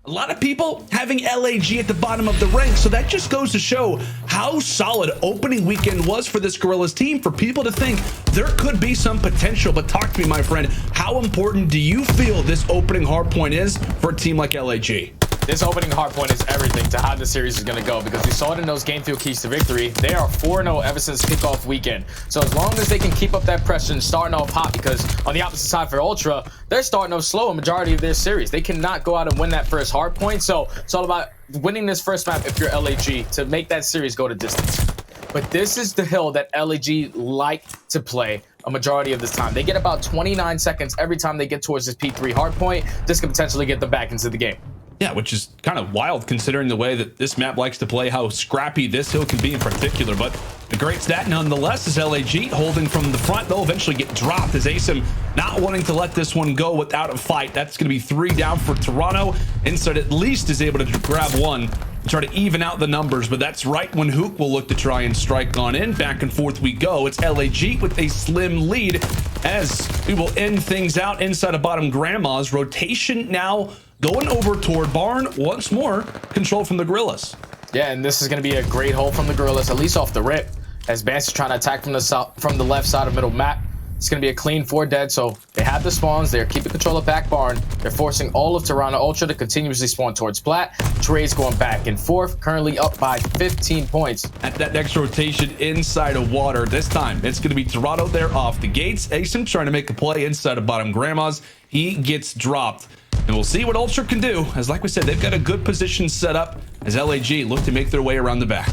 A lot of people having LAG at the bottom of the ranks, so that just goes to show how solid opening weekend was for this Guerrillas team for people to think there could be some potential. But talk to me, my friend, how important do you feel this opening hardpoint is for a team like LAG? This opening hardpoint is everything to how the series is going to go, because we saw it in those game field keys to victory. They are 4-0 ever since kickoff weekend. So as long as they can keep up that pressure and starting off hot, because on the opposite side for Ultra, they're starting off slow a majority of their series. They cannot go out and win that first hardpoint. So it's all about winning this first map if you're LAG to make that series go to distance. But this is the hill that LAG like to play a majority of this time. They get about 29 seconds every time they get towards this P3 hardpoint. This could potentially get them back into the game. Yeah, which is kind of wild considering the way that this map likes to play, how scrappy this hill can be in particular. But the great stat nonetheless is LAG holding from the front. They'll eventually get dropped as Asem not wanting to let this one go without a fight. That's going to be 3 down for Toronto. Inside at least is able to grab one and try to even out the numbers. But that's right when Hook will look to try and strike on in. Back and forth we go. It's LAG with a slim lead as we will end things out inside of bottom Grandma's. Rotation now going over toward Barn once more, control from the Guerrillas. Yeah, and this is going to be a great hold from the Guerrillas, at least off the rip, as Bance is trying to attack from the left side of middle map. It's going to be a clean 4 dead, so they have the spawns. They're keeping control of back Barn. They're forcing all of Toronto Ultra to continuously spawn towards Plat. Trey's going back and forth, currently up by 15 points. At that next rotation inside of water, this time it's going to be Toronto there off the gates. Asem trying to make a play inside of bottom Grandma's. He gets dropped. And we'll see what Ultra can do. As like we said, they've got a good position set up as LAG look to make their way around the back.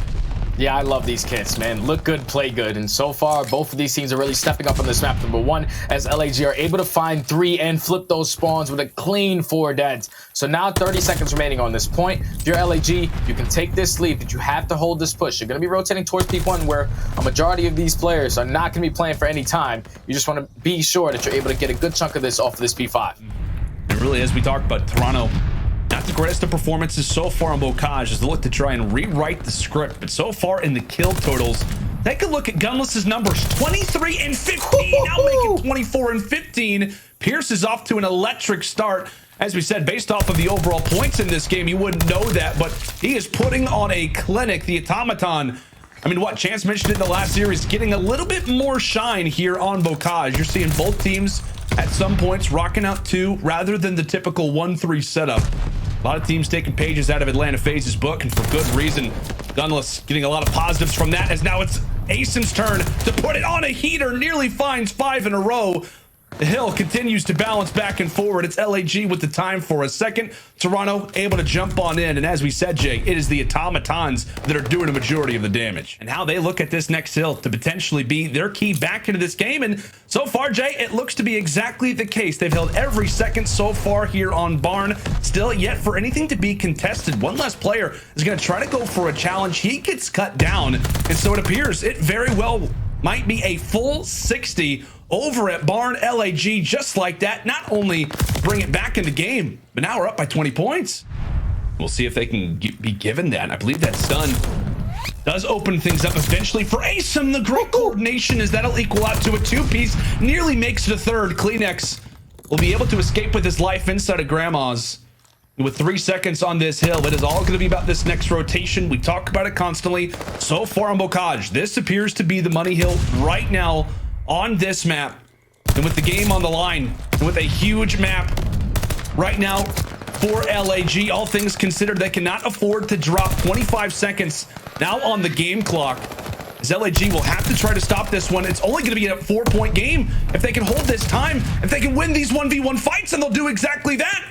Yeah, I love these kits, man. Look good, play good. And so far, both of these teams are really stepping up on this map. Number one, as LAG are able to find 3 and flip those spawns with a clean 4 deads. So now 30 seconds remaining on this point. If you're LAG, you can take this lead, but you have to hold this push. You're going to be rotating towards P1, where a majority of these players are not going to be playing for any time. You just want to be sure that you're able to get a good chunk of this off of this P5. And really, as we talked about, Toronto, not the greatest of performances so far on Bocage as they look to try and rewrite the script. But so far in the kill totals, take a look at Gunless's numbers. 23 and 15, now making 24 and 15. Pierce is off to an electric start. As we said, based off of the overall points in this game, you wouldn't know that, but he is putting on a clinic. The automaton, I mean, what Chance mentioned in the last series, getting a little bit more shine here on Bocage. You're seeing both teams at some points rocking out 2 rather than the typical 1-3 setup. A lot of teams taking pages out of Atlanta FaZe's book, and for good reason. Gunless getting a lot of positives from that, as now it's Asem's turn to put it on a heater. Nearly finds 5 in a row. The hill continues to balance back and forward. It's LAG with the time for a second. Toronto able to jump on in. And as we said, Jay, it is the automatons that are doing a majority of the damage. And how they look at this next hill to potentially be their key back into this game. And so far, Jay, it looks to be exactly the case. They've held every second so far here on Barn. Still yet for anything to be contested. One less player is going to try to go for a challenge. He gets cut down. And so it appears it very well might be a full 60 over at Barn. LAG just like that, not only bring it back in the game, but now we're up by 20 points. We'll see if they can be given that. I believe that stun does open things up eventually for Asem. The great coordination as that'll equal out to a 2-piece. Nearly makes it a 3rd. Kleenex will be able to escape with his life inside of Grandma's. With 3 seconds on this hill, it is all going to be about this next rotation. We talk about it constantly. So far on Bocage, this appears to be the money hill right now on this map. And with the game on the line, and with a huge map right now for LAG, all things considered, they cannot afford to drop 25 seconds now on the game clock. As LAG will have to try to stop this one. It's only going to be a 4-point game if they can hold this time. If they can win these 1v1 fights, and they'll do exactly that.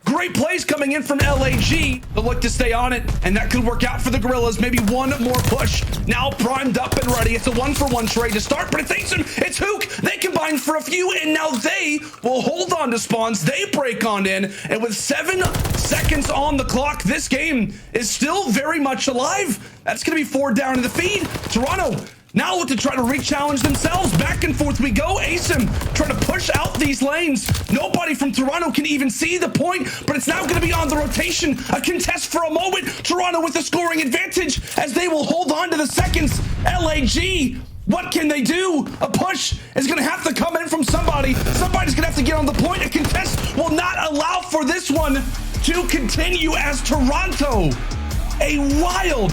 Great plays coming in from LAG. They'll look to stay on it, and that could work out for the Guerrillas. Maybe one more push. Now primed up and ready. It's a 1-for-1 trade to start, but it's Asem. It's Hook. They combine for a few, and now they will hold on to spawns. They break on in, and with 7 seconds on the clock, this game is still very much alive. That's going to be 4 down in the feed. Toronto now to try to re-challenge themselves. Back and forth we go. Asem trying to push out these lanes. Nobody from Toronto can even see the point, but it's now going to be on the rotation. A contest for a moment. Toronto with the scoring advantage as they will hold on to the seconds. LAG, what can they do? A push is going to have to come in from somebody. Somebody's going to have to get on the point. A contest will not allow for this one. to continue as Toronto. A wild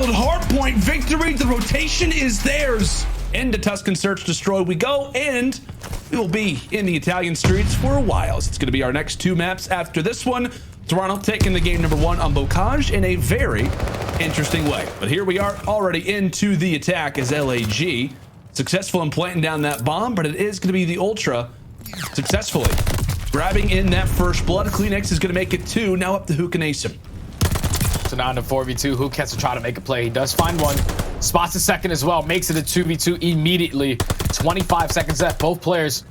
hardpoint victory. The rotation is theirs. Into Tuscan Search Destroy we go, and we will be in the Italian streets for a while. So it's going to be our next 2 maps after this one. Toronto taking the game number 1 on Bocage in a very interesting way. But here we are already into the attack as LAG. Successful in planting down that bomb, but it is going to be the Ultra successfully grabbing in that first blood. Kleenex is going to make it 2. Now up to Hook and Asim. So now in the 4v2, Hook has to try to make a play. He does find one. Spots a second as well. Makes it a 2v2 immediately. 25 seconds left. Both players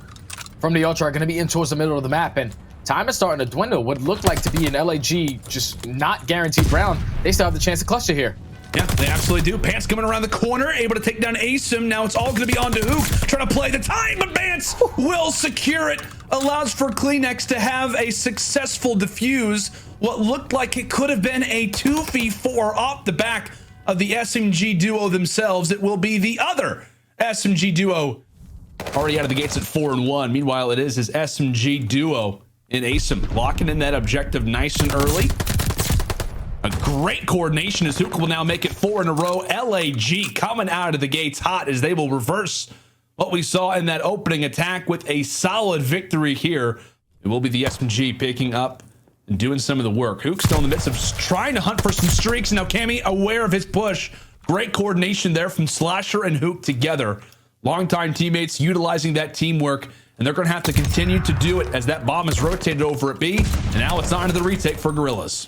from the Ultra are going to be in towards the middle of the map. And time is starting to dwindle. What looked like to be an LAG just not guaranteed round. They still have the chance to clutch it here. Yeah, they absolutely do. Pants coming around the corner, able to take down Asim. Now it's all going to be on to Hook, trying to play the time, but Bance will secure it. Allows for Kleenex to have a successful defuse. What looked like it could have been a 2v4 off the back of the SMG duo themselves. It will be the other SMG duo already out of the gates at 4-1. Meanwhile, it is his SMG duo in Asim locking in that objective nice and early. A great coordination as Hook will now make it 4 in a row. LAG coming out of the gates hot as they will reverse what we saw in that opening attack with a solid victory here. It will be the SMG picking up and doing some of the work. Hook still in the midst of trying to hunt for some streaks. And now Cammy aware of his push. Great coordination there from Slasher and Hook together. Longtime teammates utilizing that teamwork. And they're going to have to continue to do it as that bomb is rotated over at B. And now it's on to the retake for Guerrillas.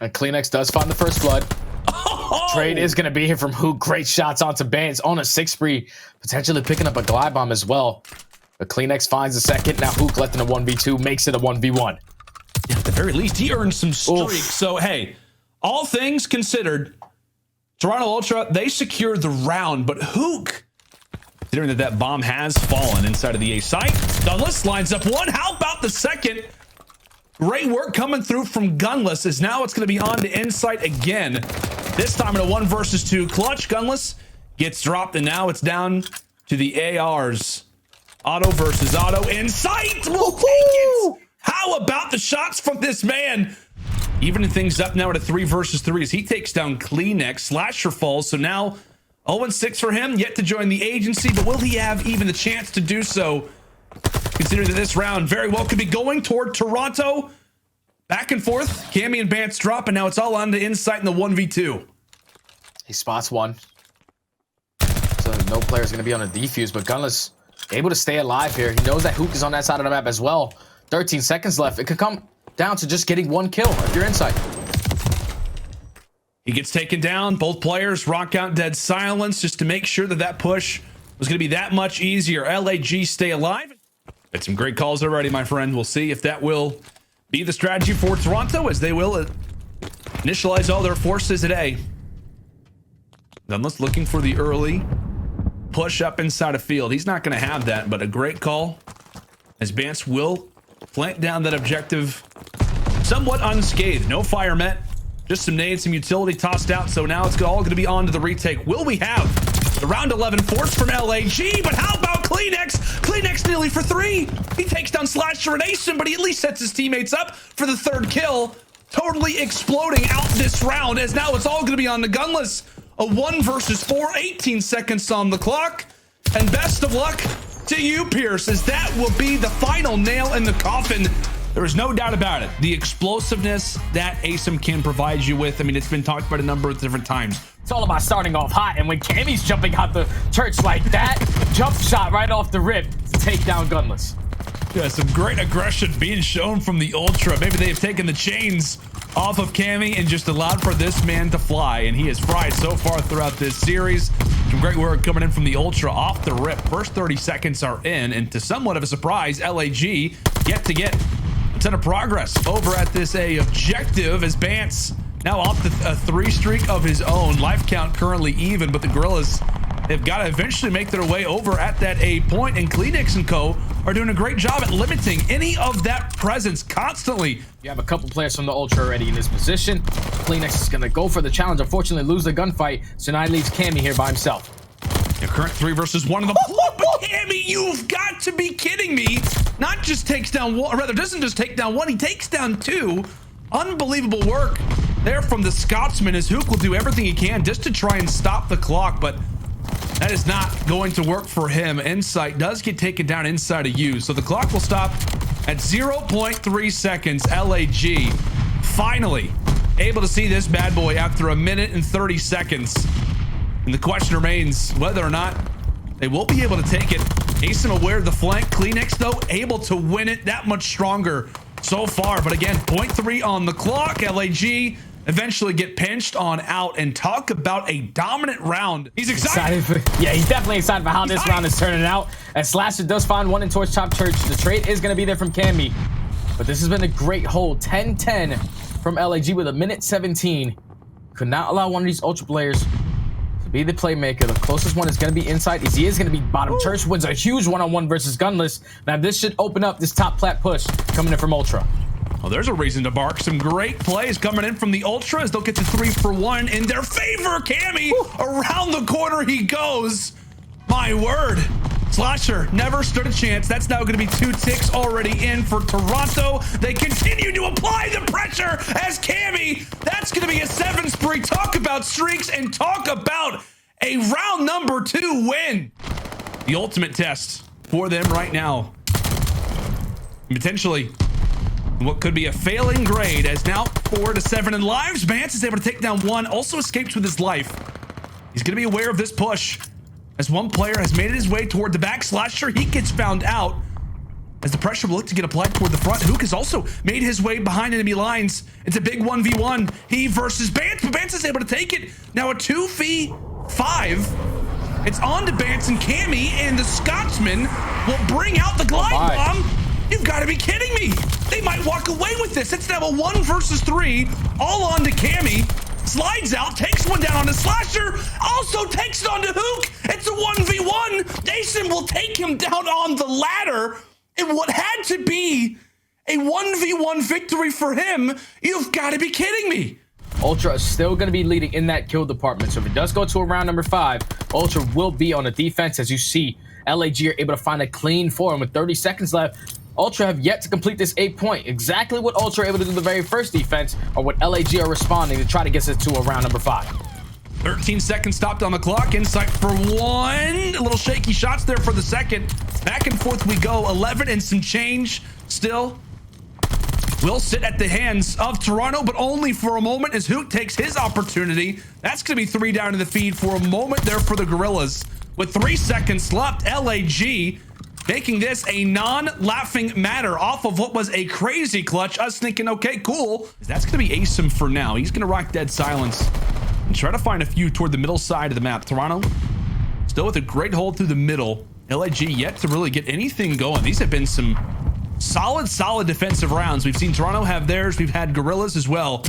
And Kleenex does find the first blood. Oh! Trade is going to be here from Hook. Great shots onto Bance on a 6 spree. Potentially picking up a glide bomb as well. But Kleenex finds the second. Now Hook left in a 1v2. Makes it a 1v1. Yeah, at the very least, he earned some streaks. Oof. So, hey, all things considered, Toronto Ultra, they secured the round. But Hook, considering that bomb has fallen inside of the A site, Gunless lines up 1. How about the second? Great work coming through from Gunless as now it's going to be on to Insight again. This time in a 1 versus 2 clutch. Gunless gets dropped and now it's down to the ARs. Auto versus Auto. Insight will take it. How about the shots from this man? Evening things up now at a 3 versus 3 as he takes down Kleenex. Slasher falls. So now 0-6 for him. Yet to join the agency, but will he have even the chance to do so? Considering that this round very well could be going toward Toronto. Back and forth. Cammy and Bance drop, and now it's all on to Insight in the 1v2. He spots one. So no player's going to be on a defuse, but Gunless able to stay alive here. He knows that Hook is on that side of the map as well. 13 seconds left. It could come down to just getting 1 kill if you're Insight. He gets taken down. Both players rock out dead silence just to make sure that that push was going to be that much easier. LAG stay alive. Had some great calls already, my friend. We'll see if that will be the strategy for Toronto as they will initialize all their forces today. Gunless looking for the early push up inside of field. He's not going to have that, but a great call as Bance will plant down that objective somewhat unscathed. No fire met, just some nades, some utility tossed out. So now it's all going to be on to the retake. Will we have the round 11 force from LAG? But how about Kleenex? Kleenex nearly for 3. He takes down Slasher and Asim, but he at least sets his teammates up for the 3rd kill. Totally exploding out this round as now it's all going to be on the Gunless. A 1 versus 4, 18 seconds on the clock. And best of luck to you, Pierce, as that will be the final nail in the coffin. There is no doubt about it. The explosiveness that Asim can provide you with. I mean, it's been talked about a number of different times. It's all about starting off hot, and when Cammy's jumping out the church like that, jump shot right off the rip to take down Gunless. Yeah, some great aggression being shown from the Ultra. Maybe they have taken the chains off of Cammy and just allowed for this man to fly, and he has fried so far throughout this series. Some great work coming in from the Ultra off the rip. First 30 seconds are in, and to somewhat of a surprise, LAG yet to get a ton of progress over at this A objective as Bance now off the 3 streak of his own. Life count currently even, but the Guerrillas, they've got to eventually make their way over at that A point, and Kleenex and co are doing a great job at limiting any of that presence constantly. You have a couple players from the Ultra already in this position. Kleenex is going to go for the challenge, unfortunately lose the gunfight, so now he leaves Cammy here by himself. The current 3 versus 1 in the floor, but Cammy You've got to be kidding me. Not just takes down one, or rather doesn't just take down one, he takes down two. Unbelievable work there from the Scotsman, as Hook will do everything he can just to try and stop the clock, but that is not going to work for him. Insight does get taken down inside of you, so the clock will stop at 0.3 seconds. LAG finally able to see this bad boy after 1 minute and 30 seconds. And the question remains whether or not they will be able to take it. Asim aware of the flank. Kleenex, though, able to win it that much stronger so far. But again, 0.3 on the clock. LAG eventually get pinched on out, and talk about a dominant round. He's excited. Yeah, he's definitely excited for how this round is turning out. As Slasher does find one in towards Top Church. The trade is going to be there from Cammy. But this has been a great hold. 10-10 from LAG with 1 minute 17. Could not allow one of these Ultra players to be the playmaker. The closest one is going to be inside. He is going to be bottom. Church wins a huge one-on-one versus Gunless. Now this should open up this top plat push coming in from Ultra. Well, there's a reason to bark. Some great plays coming in from the Ultras. They'll get the 3-for-1 in their favor. Cammy, around the corner he goes. My word. Slasher never stood a chance. That's now going to be 2 ticks already in for Toronto. They continue to apply the pressure as Cammy. That's going to be a 7 spree. Talk about streaks and talk about a round number 2 win. The ultimate test for them right now. Potentially what could be a failing grade, as now 4-7 in lives. Vance is able to take down one, also escapes with his life. He's going to be aware of this push as one player has made his way toward the back. Slasher, he gets found out as the pressure will look to get applied toward the front. Hook has also made his way behind enemy lines. It's a big 1v1. He versus Bance, but Bance is able to take it. Now a 2v5. It's on to Bance and Cammy, and the Scotsman will bring out the glide bomb. You've got to be kidding me. They might walk away with this. It's now a 1 versus 3, all on to Cammy. Slides out, takes one down on the Slasher, also takes it on to Hook. It's a 1v1. Asim will take him down on the ladder in what had to be a 1v1 victory for him. You've got to be kidding me. Ultra is still going to be leading in that kill department. So if it does go to a round number 5, Ultra will be on the defense. As you see, LAG are able to find a clean 4, and with 30 seconds left, Ultra have yet to complete this 8-point. Exactly what Ultra are able to do the very first defense, or what LAG are responding to try to get us to a round number 5. 13 seconds stopped on the clock. Insight for one. A little shaky shots there for the second. Back and forth we go. 11 and some change still will sit at the hands of Toronto, but only for a moment as Hoot takes his opportunity. That's going to be 3 down in the feed for a moment there for the Guerrillas. With 3 seconds left, LAG making this a non-laughing matter off of what was a crazy clutch. Us thinking, okay, cool. That's going to be Asim for now. He's going to rock dead silence and try to find a few toward the middle side of the map. Toronto still with a great hold through the middle. LAG yet to really get anything going. These have been some solid defensive rounds. We've seen Toronto have theirs. We've had Guerrillas as well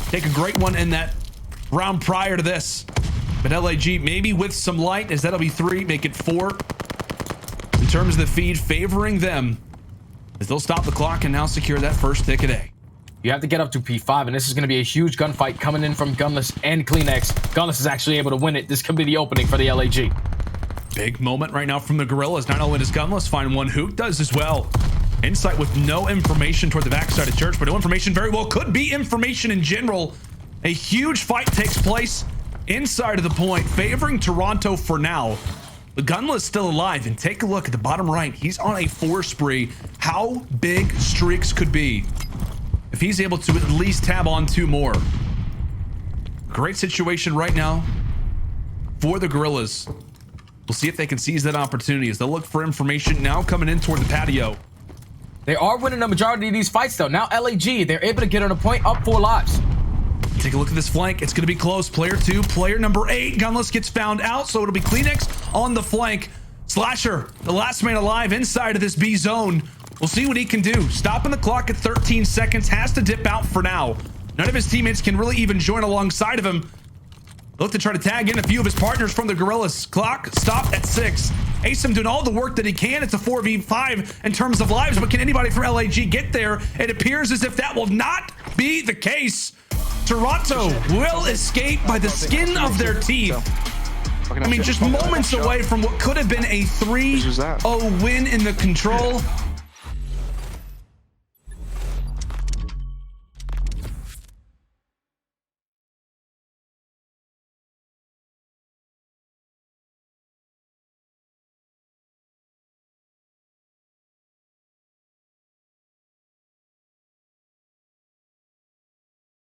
take a great one in that round prior to this. But LAG maybe with some light, as that'll be 3, make it 4. In terms of the feed favoring them, as they'll stop the clock and now secure that first tick of day. You have to get up to P5, and this is going to be a huge gunfight coming in from Gunless and Kleenex. Gunless is actually able to win it. This could be the opening for the LAG. Big moment right now from the Guerrillas. Not only does Gunless find one, Hook does as well. Insight with no information toward the backside of Church, but no information very well could be information in general. A huge fight takes place inside of the point, favoring Toronto for now. The Gunless still alive, and take a look at the bottom right. He's on a 4 spree. How big streaks could be if he's able to at least tab on 2 more. Great situation right now for the Guerrillas. We'll see if they can seize that opportunity as they'll look for information now coming in toward the patio. They are winning the majority of these fights, though. Now LAG, they're able to get on a point, up 4 lives. Take a look at this flank. It's going to be close. Player 2, player number 8. Gunless gets found out, so it'll be Kleenex on the flank. Slasher, the last man alive inside of this B zone. We'll see what he can do. Stopping the clock at 13 seconds. Has to dip out for now. None of his teammates can really even join alongside of him. Look to try to tag in a few of his partners from the Guerrillas. Clock stopped at 6. Asim doing all the work that he can. It's a 4v5 in terms of lives, but can anybody from LAG get there? It appears as if that will not be the case. Toronto will escape by the skin of their teeth. I mean, just moments away from what could have been a 3-0 win in the control.